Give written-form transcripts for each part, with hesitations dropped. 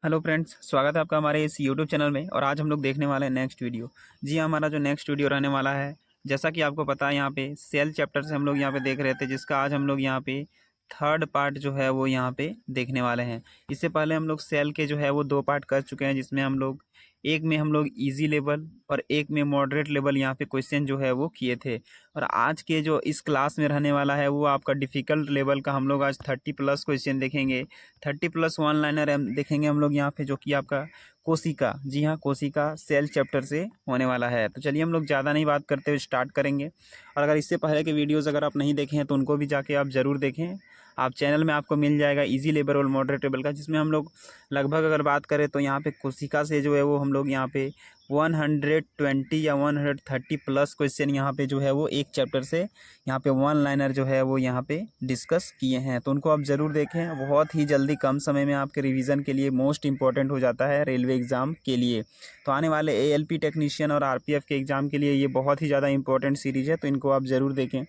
Hello friends, स्वागत है आपका हमारे इस यूट्यूब चैनल में। और आज हम लोग देखने वाले हैं नेक्स्ट वीडियो। जी हाँ, हमारा जो नेक्स्ट वीडियो रहने वाला है, जैसा कि आपको पता है, यहाँ पे सेल चैप्टर से हम लोग यहाँ पे देख रहे थे, जिसका आज हम लोग यहाँ पे थर्ड पार्ट जो है वो यहाँ पे देखने वाले हैं। इससे पहले हम लोग सेल के जो है वो दो पार्ट कर चुके हैं, जिसमें हम लोग एक में हम लोग इजी लेवल और एक में मॉडरेट लेवल यहाँ पे क्वेश्चन जो है वो किए थे। और आज के जो इस क्लास में रहने वाला है वो आपका डिफ़िकल्ट लेवल का हम लोग आज 30+ क्वेश्चन देखेंगे। 30+ वन लाइनर देखेंगे हम लोग यहाँ पे, जो कि आपका कोशिका, जी हाँ, कोशिका सेल चैप्टर से होने वाला है। तो चलिए हम लोग ज़्यादा नहीं बात करते हुए स्टार्ट करेंगे। और अगर इससे पहले के वीडियोज़ अगर आप नहीं देखे हैं तो उनको भी जाके आप ज़रूर देखें। आप चैनल में आपको मिल जाएगा इजी लेवल और मॉडरेट लेवल का, जिसमें हम लोग लगभग अगर बात करें तो यहाँ पे कोशिका से जो है वो हम लोग यहाँ पे 120 या 130+ क्वेश्चन यहाँ पे जो है वो एक चैप्टर से यहाँ पे वन लाइनर जो है वो यहाँ पे डिस्कस किए हैं। तो उनको आप ज़रूर देखें, बहुत ही जल्दी कम समय में आपके रिवीजन के लिए मोस्ट इंपॉर्टेंट हो जाता है रेलवे एग्ज़ाम के लिए। तो आने वाले एएलपी टेक्नीशियन और आरपीएफ के एग्ज़ाम के लिए ये बहुत ही ज़्यादा इंपॉर्टेंट सीरीज़ है, तो इनको आप ज़रूर देखें।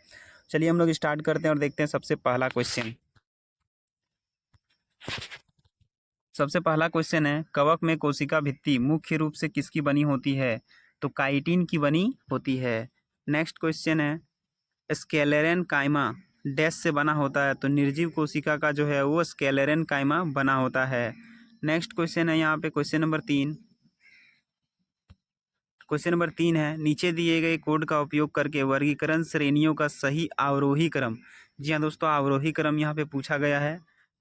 चलिए हम लोग स्टार्ट करते हैं और देखते हैं सबसे पहला क्वेश्चन। सबसे पहला क्वेश्चन है, कवक में कोशिका भित्ति मुख्य रूप से किसकी बनी होती है? तो काइटिन की बनी होती है। नेक्स्ट क्वेश्चन है, स्केलेरन कायमा डैश से बना होता है? तो निर्जीव कोशिका का जो है वो स्केलेरन कायमा बना होता है। नेक्स्ट क्वेश्चन है यहाँ पे क्वेश्चन नंबर 3। क्वेश्चन नंबर 3 है, नीचे दिए गए कोड का उपयोग करके वर्गीकरण श्रेणियों का सही अवरोही क्रम। जी हाँ दोस्तों, अवरोही क्रम यहाँ पे पूछा गया है।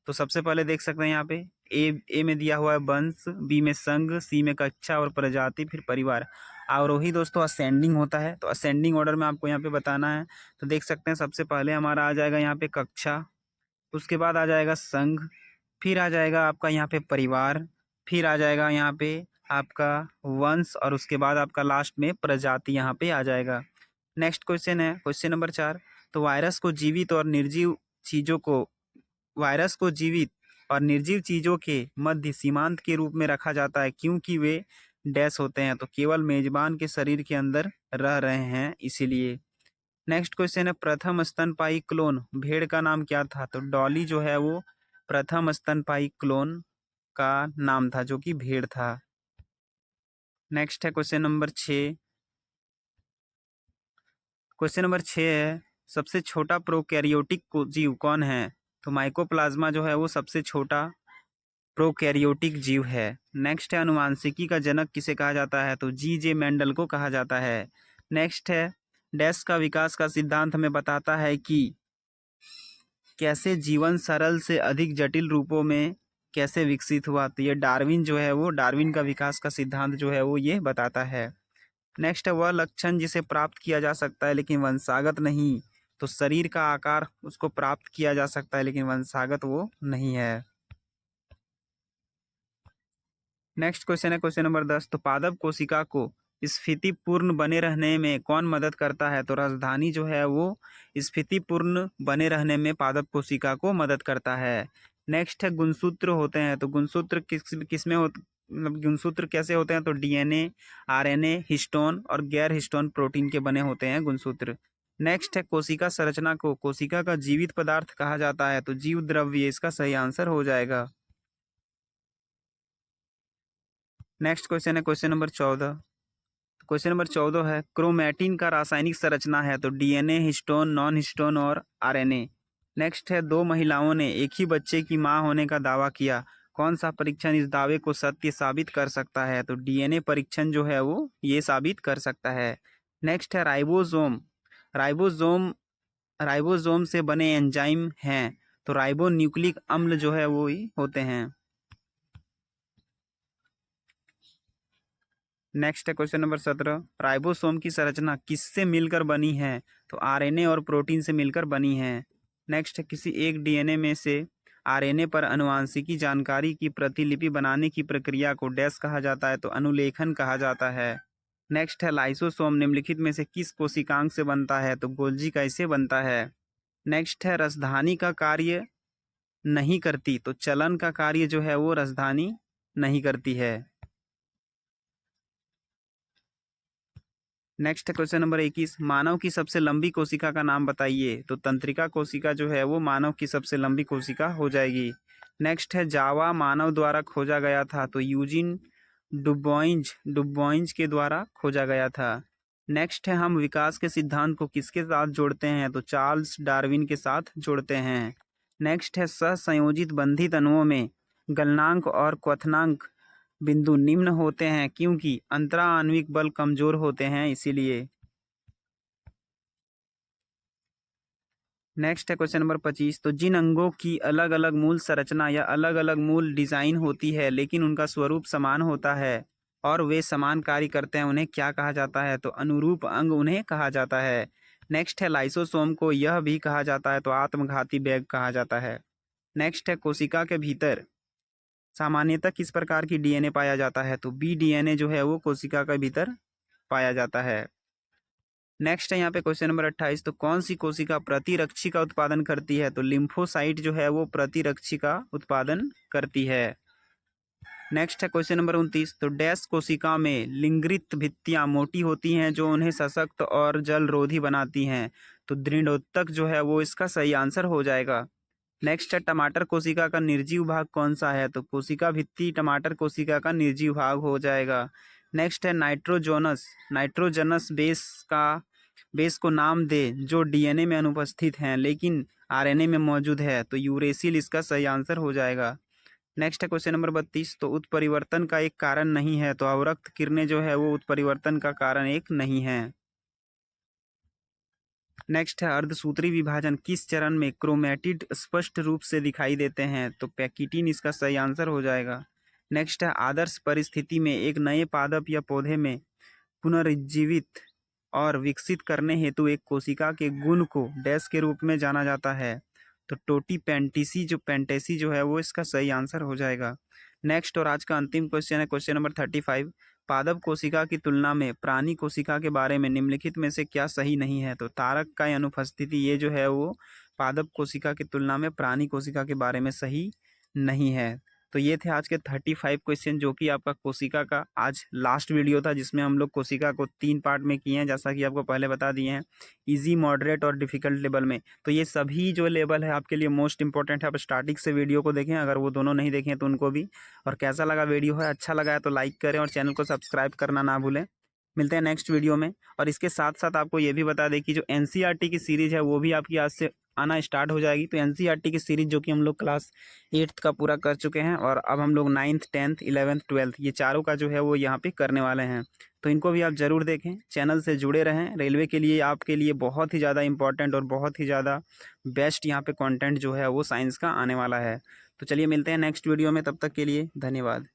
तो सबसे पहले देख सकते हैं यहाँ पे ए में दिया हुआ है वंश, बी में संघ, सी में कक्षा और प्रजाति, फिर परिवार। अवरोही दोस्तों असेंडिंग होता है, तो असेंडिंग ऑर्डर में आपको यहाँ पे बताना है। तो देख सकते हैं सबसे पहले हमारा आ जाएगा यहाँ पे कक्षा, उसके बाद आ जाएगा संघ, फिर आ जाएगा आपका यहाँ पे परिवार, फिर आ जाएगा यहाँ पे आपका वंश, और उसके बाद आपका लास्ट में प्रजाति यहाँ पे आ जाएगा। नेक्स्ट क्वेश्चन है क्वेश्चन नंबर 4। तो वायरस को जीवित और निर्जीव चीज़ों को वायरस को जीवित और निर्जीव चीज़ों के मध्य सीमांत के रूप में रखा जाता है, क्योंकि वे डैश होते हैं? तो केवल मेजबान के शरीर के अंदर रह रहे हैं इसीलिए। नेक्स्ट क्वेश्चन है, प्रथम स्तनपायी क्लोन भेड़ का नाम क्या था? तो डॉली जो है वो प्रथम स्तनपायी क्लोन का नाम था, जो कि भेड़ था। नेक्स्ट है क्वेश्चन नंबर 6। क्वेश्चन नंबर 6 है, सबसे छोटा प्रोकैरियोटिक जीव कौन है? तो माइकोप्लाज्मा जो है वो सबसे छोटा प्रोकैरियोटिक जीव है। नेक्स्ट है, अनुवांशिकी का जनक किसे कहा जाता है? तो जी मेंडल को कहा जाता है। नेक्स्ट है, डैश का विकास का सिद्धांत हमें बताता है कि कैसे जीवन सरल से अधिक जटिल रूपों में कैसे विकसित हुआ? तो ये डार्विन जो है वो डार्विन का विकास का सिद्धांत जो है वो ये बताता है। नेक्स्ट है, वह लक्षण जिसे प्राप्त किया जा सकता है लेकिन वंशागत नहीं। तो शरीर का आकार उसको प्राप्त किया जा सकता है लेकिन वंशागत वो नहीं है। नेक्स्ट क्वेश्चन है क्वेश्चन नंबर 10। तो पादप कोशिका को स्फीति पूर्ण बने रहने में कौन मदद करता है? तो राजधानी जो है वो स्फीति पूर्ण बने रहने में पादप कोशिका को मदद करता है। नेक्स्ट है, गुणसूत्र होते हैं। तो गुणसूत्र किस में मतलब गुणसूत्र कैसे होते हैं? तो डीएनए, आरएनए, हिस्टोन और गैर हिस्टोन प्रोटीन के बने होते हैं गुणसूत्र। नेक्स्ट है, कोशिका संरचना को कोशिका का जीवित पदार्थ कहा जाता है। तो जीव द्रव्य इसका सही आंसर हो जाएगा। नेक्स्ट क्वेश्चन है क्वेश्चन नंबर 14। क्वेश्चन नंबर 14 है, क्रोमैटिन का रासायनिक संरचना है? तो डीएनए, हिस्टोन, नॉन हिस्टोन और आरएनए। नेक्स्ट है, दो महिलाओं ने एक ही बच्चे की मां होने का दावा किया, कौन सा परीक्षण इस दावे को सत्य साबित कर सकता है? तो डीएनए परीक्षण जो है वो ये साबित कर सकता है। नेक्स्ट है, राइबोसोम राइबोसोम राइबोसोम से बने एंजाइम हैं? तो राइबो न्यूक्लिक अम्ल जो है वो ही होते हैं। नेक्स्ट है क्वेश्चन नंबर 17। राइबोसोम की संरचना किससे मिलकर बनी है? तो आरएनए और प्रोटीन से मिलकर बनी है। नेक्स्ट है, किसी एक डीएनए में से आरएनए पर आनुवांशिकी जानकारी की प्रतिलिपि बनाने की प्रक्रिया को डैश कहा जाता है? तो अनुलेखन कहा जाता है। नेक्स्ट है, लाइसोसोम निम्नलिखित में से किस कोशिकांग से बनता है? तो गोल्जी कैसे बनता है। नेक्स्ट है, राजधानी का कार्य नहीं करती। तो चलन का कार्य जो है वो राजधानी नहीं करती है। नेक्स्ट है क्वेश्चन नंबर 21। मानव की सबसे लंबी कोशिका का नाम बताइए। तो तंत्रिका कोशिका जो है वो मानव की सबसे लंबी कोशिका हो जाएगी। नेक्स्ट है जावा मानव द्वारा खोजा गया था, तो यूजिन डुबोइंज के द्वारा खोजा गया था। नेक्स्ट है हम विकास के सिद्धांत को किसके साथ जोड़ते हैं, तो चार्ल्स डार्विन के साथ जोड़ते हैं। नेक्स्ट है सहसंयोजित बंधित अणुओं में गलनांक और क्वथनांक बिंदु निम्न होते हैं क्योंकि अंतराआण्विक बल कमजोर होते हैं इसीलिए। नेक्स्ट है क्वेश्चन नंबर 25, तो जिन अंगों की अलग अलग मूल संरचना या अलग अलग मूल डिजाइन होती है लेकिन उनका स्वरूप समान होता है और वे समान कार्य करते हैं उन्हें क्या कहा जाता है, तो अनुरूप अंग उन्हें कहा जाता है। नेक्स्ट है लाइसोसोम को यह भी कहा जाता है, तो आत्मघाती बैग कहा जाता है। नेक्स्ट है कोशिका के भीतर सामान्यतः किस प्रकार की डीएनए पाया जाता है, तो बी डीएनए जो है वो कोशिका के भीतर पाया जाता है। नेक्स्ट है यहाँ पे क्वेश्चन नंबर 28, तो कौन सी कोशिका प्रतिरक्षी का उत्पादन करती है, तो लिम्फोसाइट जो है वो प्रतिरक्षी का उत्पादन करती है। नेक्स्ट है क्वेश्चन नंबर 29, तो डैश कोशिका में लिंग्रित भित्तियां मोटी होती हैं जो उन्हें सशक्त और जलरोधी बनाती हैं, तो दृढ़ोत्तक जो है वो इसका सही आंसर हो जाएगा। नेक्स्ट है टमाटर कोशिका का निर्जीव भाग कौन सा है, तो कोशिका भित्ति टमाटर कोशिका का निर्जीव भाग हो जाएगा। नेक्स्ट है नाइट्रोजनस बेस को नाम दे जो डीएनए में अनुपस्थित हैं लेकिन आरएनए में मौजूद है, तो यूरेसिल इसका सही आंसर हो जाएगा। नेक्स्ट है क्वेश्चन नंबर 32, तो उत्परिवर्तन का एक कारण नहीं है, तो अवरक्त किरणें जो है वो उत्परिवर्तन का कारण एक नहीं है। नेक्स्ट है अर्धसूत्री विभाजन किस चरण में क्रोमैटिड स्पष्ट रूप से दिखाई देते हैं, तो पैकिटिन इसका सही आंसर हो जाएगा। नेक्स्ट है आदर्श परिस्थिति में एक नए पादप या पौधे में पुनर्जीवित और विकसित करने हेतु एक कोशिका के गुण को डैश के रूप में जाना जाता है, तो टोटी पेंटेसी जो है वो इसका सही आंसर हो जाएगा। नेक्स्ट और आज का अंतिम क्वेश्चन है क्वेश्चन नंबर 35, पादप कोशिका की तुलना में प्राणी कोशिका के बारे में निम्नलिखित में से क्या सही नहीं है, तो तारक का अनुपस्थिति ये जो है वो पादप कोशिका की तुलना में प्राणी कोशिका के बारे में सही नहीं है। तो ये थे आज के 35 क्वेश्चन जो कि आपका कोशिका का आज लास्ट वीडियो था जिसमें हम लोग कोशिका को 3 पार्ट में किए हैं, जैसा कि आपको पहले बता दिए हैं, इजी, मॉडरेट और डिफिकल्ट लेवल में। तो ये सभी जो लेवल है आपके लिए मोस्ट इंपॉर्टेंट है, आप स्टार्टिंग से वीडियो को देखें, अगर वो दोनों नहीं देखें तो उनको भी। और कैसा लगा वीडियो है, अच्छा लगा है तो लाइक करें और चैनल को सब्सक्राइब करना ना भूलें। मिलते हैं नेक्स्ट वीडियो में। और इसके साथ साथ आपको ये भी बता दें कि जो एनसीईआरटी की सीरीज़ है वो भी आपकी आज से आना स्टार्ट हो जाएगी। तो एनसीईआरटी की सीरीज़ जो कि हम लोग क्लास 8th का पूरा कर चुके हैं और अब हम लोग 9th 10th 11th 12th ये चारों का जो है वो यहाँ पे करने वाले हैं, तो इनको भी आप ज़रूर देखें, चैनल से जुड़े रहें। रेलवे के लिए आपके लिए बहुत ही ज़्यादा इंपॉर्टेंट और बहुत ही ज़्यादा बेस्ट यहाँ पे कंटेंट जो है वो साइंस का आने वाला है। तो चलिए मिलते हैं नेक्स्ट वीडियो में, तब तक के लिए धन्यवाद।